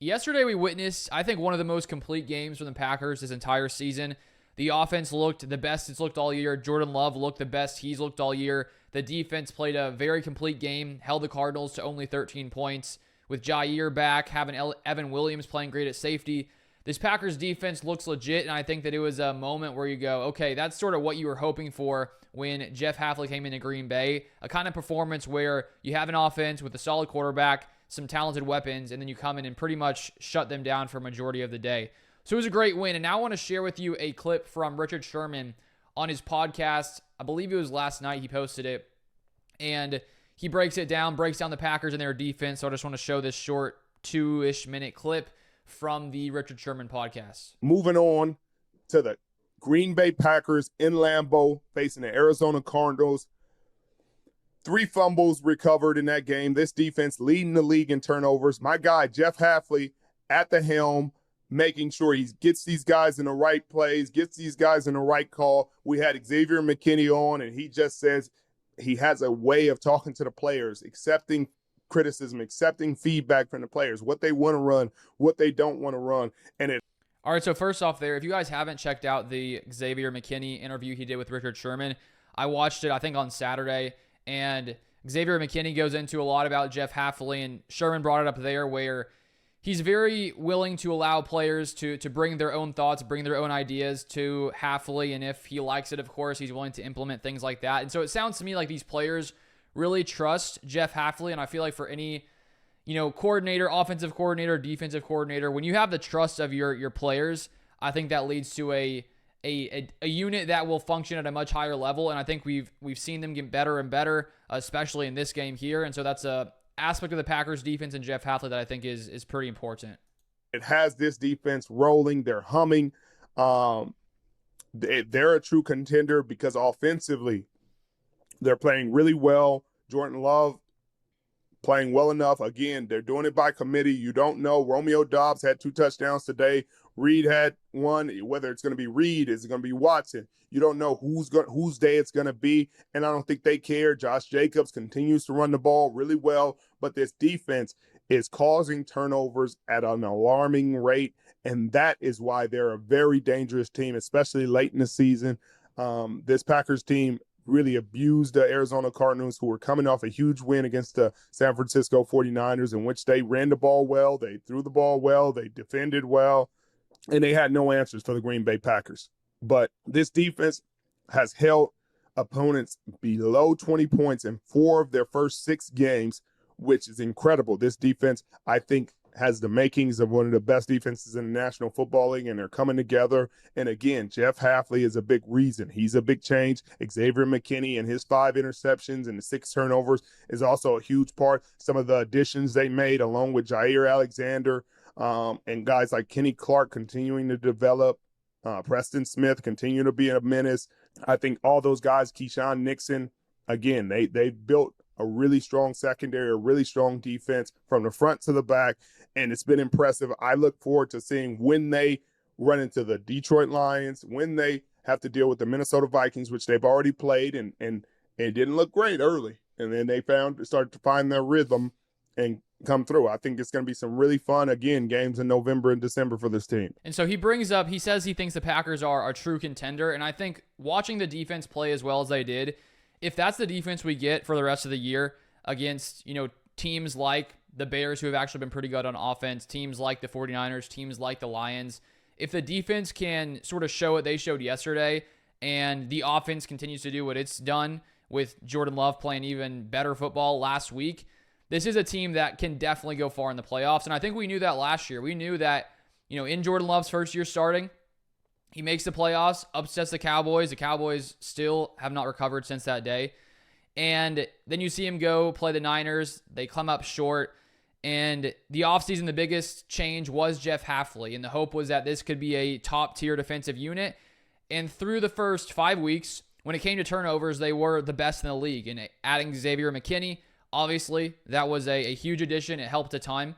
Yesterday we witnessed, I think, one of the most complete games from the Packers this entire season. The offense looked the best it's looked all year. Jordan Love looked the best he's looked all year. The defense played a very complete game, held the Cardinals to only 13 points. With Jair back, having Evan Williams playing great at safety, this Packers defense looks legit, and I think that it was a moment where you go, okay, that's sort of what you were hoping for when Jeff Hafley came into Green Bay. A kind of performance where you have an offense with a solid quarterback, some talented weapons, and then you come in and pretty much shut them down for a majority of the day. So it was a great win, and now I want to share with you a clip from Richard Sherman on his podcast. I believe it was last night he posted it, and he breaks down the Packers and their defense. So I just want to show this short 2-ish minute clip from the Richard Sherman podcast. Moving on to the Green Bay Packers in Lambeau facing the Arizona Cardinals. 3 fumbles recovered in that game. This defense leading the league in turnovers. My guy, Jeff Hafley, at the helm, making sure he gets these guys in the right plays, gets these guys in the right call. We had Xavier McKinney on, and he just says he has a way of talking to the players, accepting criticism, accepting feedback from the players, what they want to run, what they don't want to run. All right, so first off there, if you guys haven't checked out the Xavier McKinney interview he did with Richard Sherman, I watched it, I think, on Saturday, and Xavier McKinney goes into a lot about Jeff Hafley, and Sherman brought it up there where he's very willing to allow players to bring their own thoughts, bring their own ideas to Hafley, and if he likes it, of course, he's willing to implement things like that. And so it sounds to me like these players really trust Jeff Hafley, and I feel like for any, coordinator, offensive coordinator, defensive coordinator, when you have the trust of your players, I think that leads to a unit that will function at a much higher level, and I think we've seen them get better and better, especially in this game here, and so that's a aspect of the Packers defense and Jeff Hafley that I think is pretty important. It has this defense rolling. They're humming. They're a true contender because offensively they're playing really well. Jordan Love playing well enough. Again, they're doing it by committee. You don't know. Romeo Doubs had 2 touchdowns today. Reed had 1. Whether it's going to be Reed, is it going to be Watson? You don't know whose day it's going to be, and I don't think they care. Josh Jacobs continues to run the ball really well, but this defense is causing turnovers at an alarming rate, and that is why they're a very dangerous team, especially late in the season. This Packers team really abused the Arizona Cardinals, who were coming off a huge win against the San Francisco 49ers, in which they ran the ball well, they threw the ball well, they defended well, and they had no answers for the Green Bay Packers. But this defense has held opponents below 20 points in 4 of their first 6 games, which is incredible. This defense, I think, has the makings of one of the best defenses in the National Football League, and they're coming together. And again, Jeff Hafley is a big reason. He's a big change. Xavier McKinney and his 5 interceptions and the 6 turnovers is also a huge part. Some of the additions they made, along with Jair Alexander, and guys like Kenny Clark continuing to develop, Preston Smith continuing to be a menace. I think all those guys, Keyshawn Nixon, again, they built a really strong secondary, a really strong defense from the front to the back, and it's been impressive. I look forward to seeing when they run into the Detroit Lions, when they have to deal with the Minnesota Vikings, which they've already played, and it didn't look great early. And then they started to find their rhythm and come through. I think it's going to be some really fun, again, games in November and December for this team. And so he says he thinks the Packers are a true contender, and I think watching the defense play as well as they did, if that's the defense we get for the rest of the year against, teams like the Bears, who have actually been pretty good on offense, teams like the 49ers, teams like the Lions, if the defense can sort of show what they showed yesterday and the offense continues to do what it's done with Jordan Love playing even better football last week, this is a team that can definitely go far in the playoffs. And I think we knew that last year. We knew that, in Jordan Love's first year starting, he makes the playoffs, upsets the Cowboys. The Cowboys still have not recovered since that day. And then you see him go play the Niners. They come up short. And the offseason, the biggest change was Jeff Hafley. And the hope was that this could be a top-tier defensive unit. And through the first 5 weeks, when it came to turnovers, they were the best in the league. And adding Xavier McKinney, obviously, that was a huge addition. It helped a ton.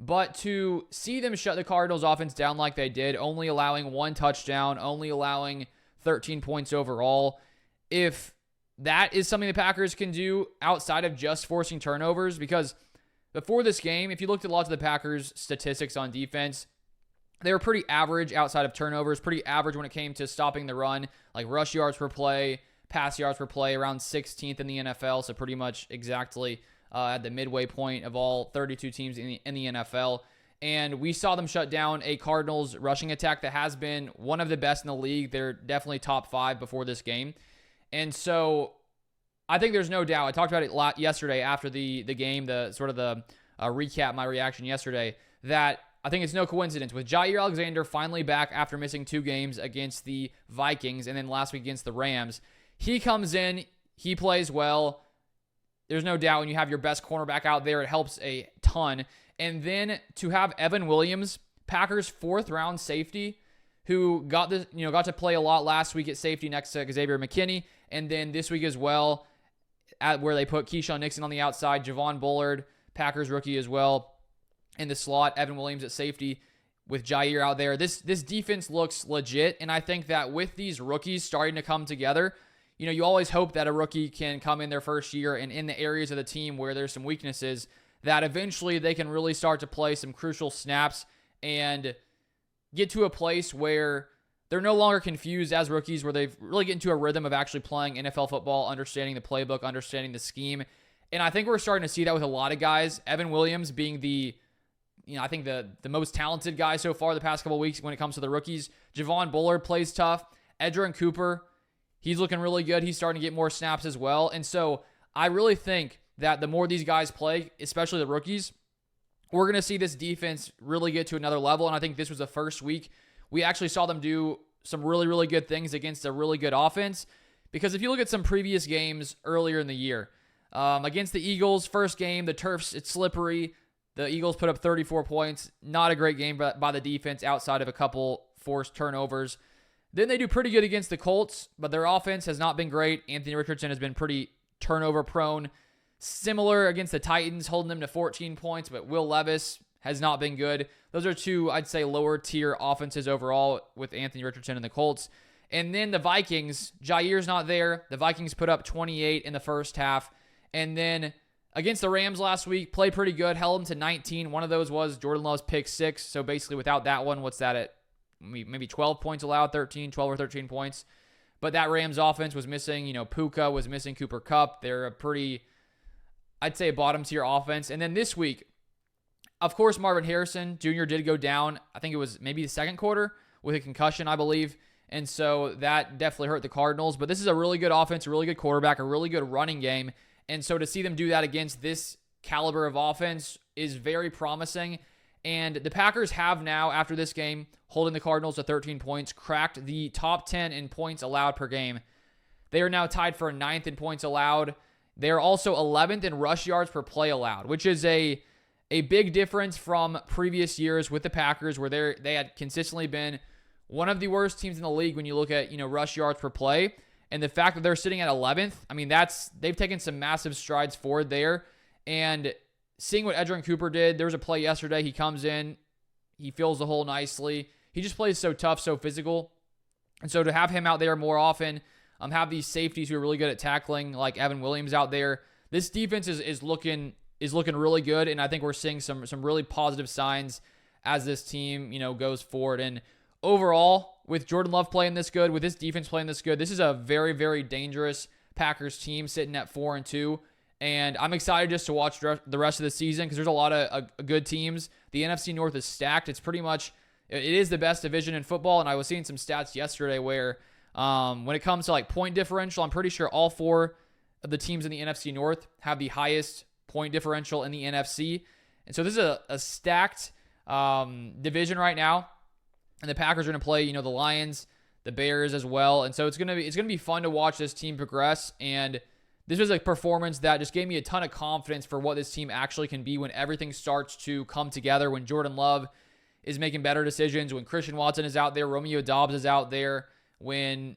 But to see them shut the Cardinals offense down like they did, only allowing 1 touchdown, only allowing 13 points overall, if that is something the Packers can do outside of just forcing turnovers, because before this game, if you looked at lots of the Packers' statistics on defense, they were pretty average outside of turnovers, pretty average when it came to stopping the run, like rush yards per play, pass yards per play, around 16th in the NFL, so pretty much exactly at the midway point of all 32 teams in the NFL. And we saw them shut down a Cardinals rushing attack that has been one of the best in the league. They're definitely top 5 before this game. And so I think there's no doubt. I talked about it a lot yesterday after the game, the sort of the recap, my reaction yesterday, that I think it's no coincidence. With Jair Alexander finally back after missing 2 games against the Vikings and then last week against the Rams, he comes in, he plays well. There's no doubt when you have your best cornerback out there, it helps a ton. And then to have Evan Williams, Packers' 4th-round safety, who got to play a lot last week at safety next to Xavier McKinney, and then this week as well, at where they put Keyshawn Nixon on the outside, Javon Bullard, Packers rookie as well, in the slot, Evan Williams at safety with Jair out there. This defense looks legit, and I think that with these rookies starting to come together, you always hope that a rookie can come in their first year and in the areas of the team where there's some weaknesses, that eventually they can really start to play some crucial snaps and get to a place where they're no longer confused as rookies, where they've really get into a rhythm of actually playing NFL football, understanding the playbook, understanding the scheme. And I think we're starting to see that with a lot of guys. Evan Williams being I think the most talented guy so far the past couple of weeks when it comes to the rookies. Javon Bullard plays tough. Edgerrin Cooper, he's looking really good. He's starting to get more snaps as well. And so I really think that the more these guys play, especially the rookies, we're going to see this defense really get to another level. And I think this was the first week we actually saw them do some really, really good things against a really good offense. Because if you look at some previous games earlier in the year, against the Eagles, first game, the turf's it's slippery. The Eagles put up 34 points. Not a great game by the defense outside of a couple forced turnovers. Then they do pretty good against the Colts, but their offense has not been great. Anthony Richardson has been pretty turnover prone. Similar against the Titans, holding them to 14 points, but Will Levis has not been good. Those are 2, I'd say, lower tier offenses overall with Anthony Richardson and the Colts. And then the Vikings, Jair's not there. The Vikings put up 28 in the first half. And then against the Rams last week, played pretty good, held them to 19. One of those was Jordan Love's pick 6. So basically without that one, what's that at? Maybe 12 points allowed, 12 or 13 points. But that Rams offense was missing, Puka was missing Cooper Kupp. They're a pretty, I'd say, bottom tier offense. And then this week, of course, Marvin Harrison Jr. did go down. I think it was maybe the second quarter with a concussion, I believe. And so that definitely hurt the Cardinals. But this is a really good offense, a really good quarterback, a really good running game. And so to see them do that against this caliber of offense is very promising. And the Packers have now, after this game, holding the Cardinals to 13 points, cracked the top 10 in points allowed per game. They are now tied for 9th in points allowed. They are also 11th in rush yards per play allowed, which is a big difference from previous years with the Packers, where they had consistently been one of the worst teams in the league when you look at rush yards per play. And the fact that they're sitting at 11th, I mean, they've taken some massive strides forward there. And seeing what Edgerrin Cooper did, there was a play yesterday. He comes in, he fills the hole nicely. He just plays so tough, so physical. And so to have him out there more often, have these safeties who are really good at tackling, like Evan Williams out there, this defense is looking really good. And I think we're seeing some really positive signs as this team goes forward. And overall, with Jordan Love playing this good, with this defense playing this good, this is a very, very dangerous Packers team sitting at 4-2. And I'm excited just to watch the rest of the season because there's a lot of good teams. The NFC North is stacked. It's pretty much, it is the best division in football. And I was seeing some stats yesterday where when it comes to like point differential, I'm pretty sure all 4 of the teams in the NFC North have the highest point differential in the NFC. And so this is a stacked division right now. And the Packers are going to play, the Lions, the Bears as well. And so it's going to be fun to watch this team progress. And this was a performance that just gave me a ton of confidence for what this team actually can be when everything starts to come together, when Jordan Love is making better decisions, when Christian Watson is out there, Romeo Doubs is out there, when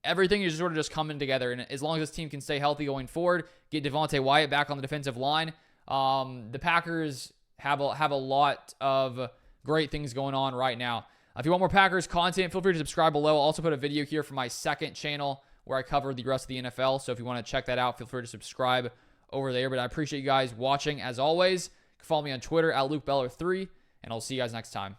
everything is sort of just coming together. And as long as this team can stay healthy going forward, get Devontae Wyatt back on the defensive line, the Packers have a lot of great things going on right now. If you want more Packers content, feel free to subscribe below. I'll also put a video here for my second channel where I cover the rest of the NFL. So if you want to check that out, feel free to subscribe over there. But I appreciate you guys watching as always. Follow me on Twitter at LukeBeller3, and I'll see you guys next time.